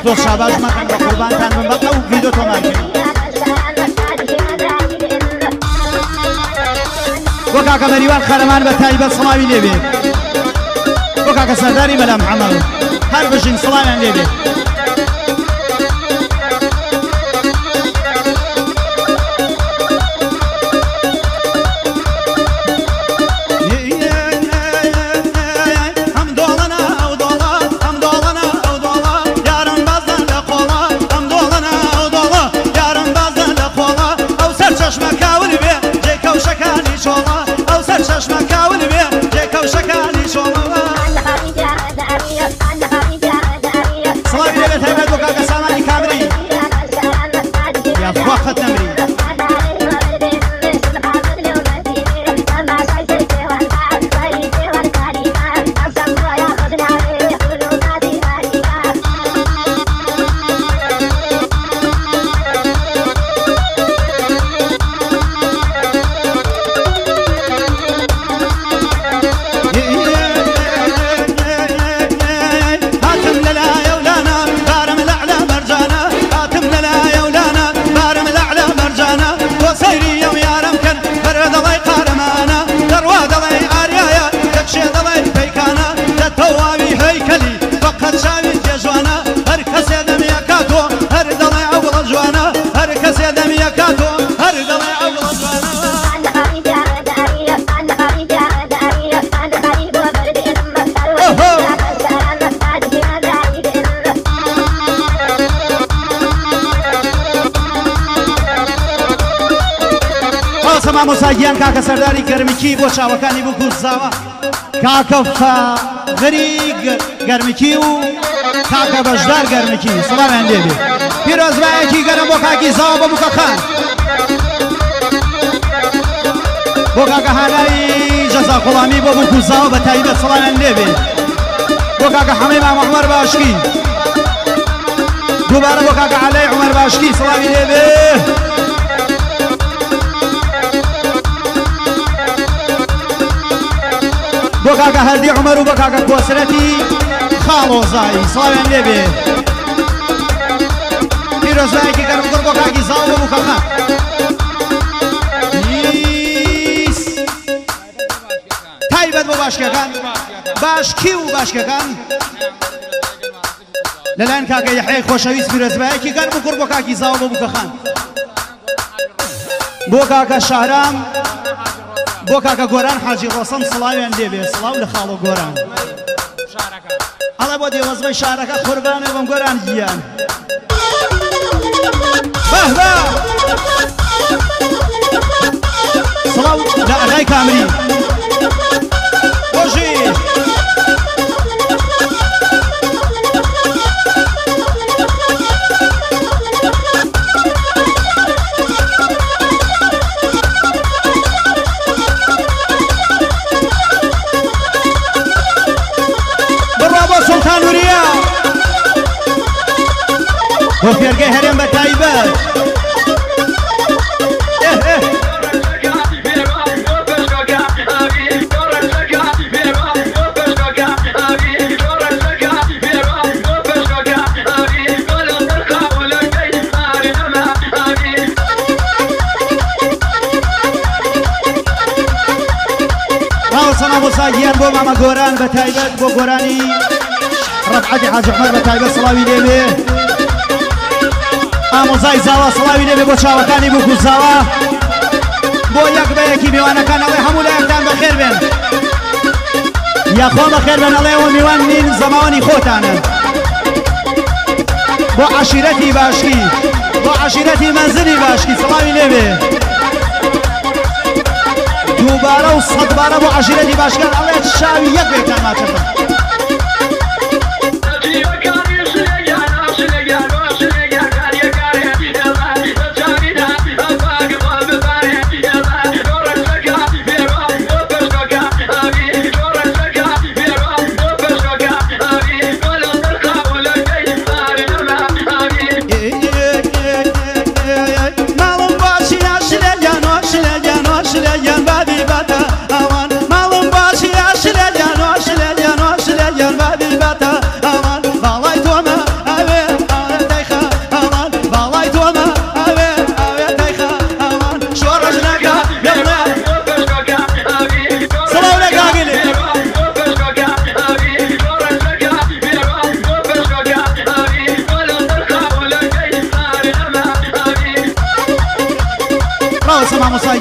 تو شاباش مکن با قربان تن من بقى و ویدیو تو مارکن وكا كمريوان خرمان بتايبة صلاوي ليبي وكا كسرداري ملا محمد هر بشين صلاوي ليبي مساجيان كاكا سرداري گرمكي بو چاوكاني بو كوزاوا كاكا غريق گرمكي و كاكا بجدار گرمكي سلام عندي پیروز بايكي گرم بو كاكي زاوا بو كاكان بو كاكا هاناي جزا قلامي بو كوزاوا بتايبه سلام عندي بو كاكا حميمه محمر باشكي دوباره بو كاكا علي عمر باشكي سلام عندي بوكاكا هردي عمر وبوكاكا كوسرتي خالو زاي صلاوي النبي بيروز بايكي كان مقر بوكاكي زاو وبوكاكا يس تايبت بباشكا كان باشكي وباشكا كان للان كاكا يحيي خوشويس بيروز بايكي كان مقر بوكاكي زاو وبوكاكا بوكاكا شهرام بوكاكا غوران حاجي روسم صلاوي انديبي صلاو لخالو غوران الله بودي وزبي شاركا قربان وبم غوران جيان بهبا صلاو لا غاي كامري وجي وفيرجي هرم بتايبه راوسنا مساجيان بو ماما غوران بتايبه بو غوراني رفعتي حاج عمر بتايبه صلاوي ليبي ئامۆزای زاوا سڵاوی لێبێ بۆ چاوەکانی بووکو زاوا بۆ یەک بەیەکی میوانەکان ئەڵێ هەموو لایەکتان بەخێر بێن یاخوا بەخێر بێن ئەڵێەوە میوان نین زەماوەنی خۆتانن بۆ عەشیرەتی باشکی بۆ عەشیرەتی مەنزلی باشکی سڵاوی لێبێ دووبارە و سەدبارە بۆ عەشیرەتی باشکان ئەڵێ شاوی یەک بێتان ماچەکە مامۆستا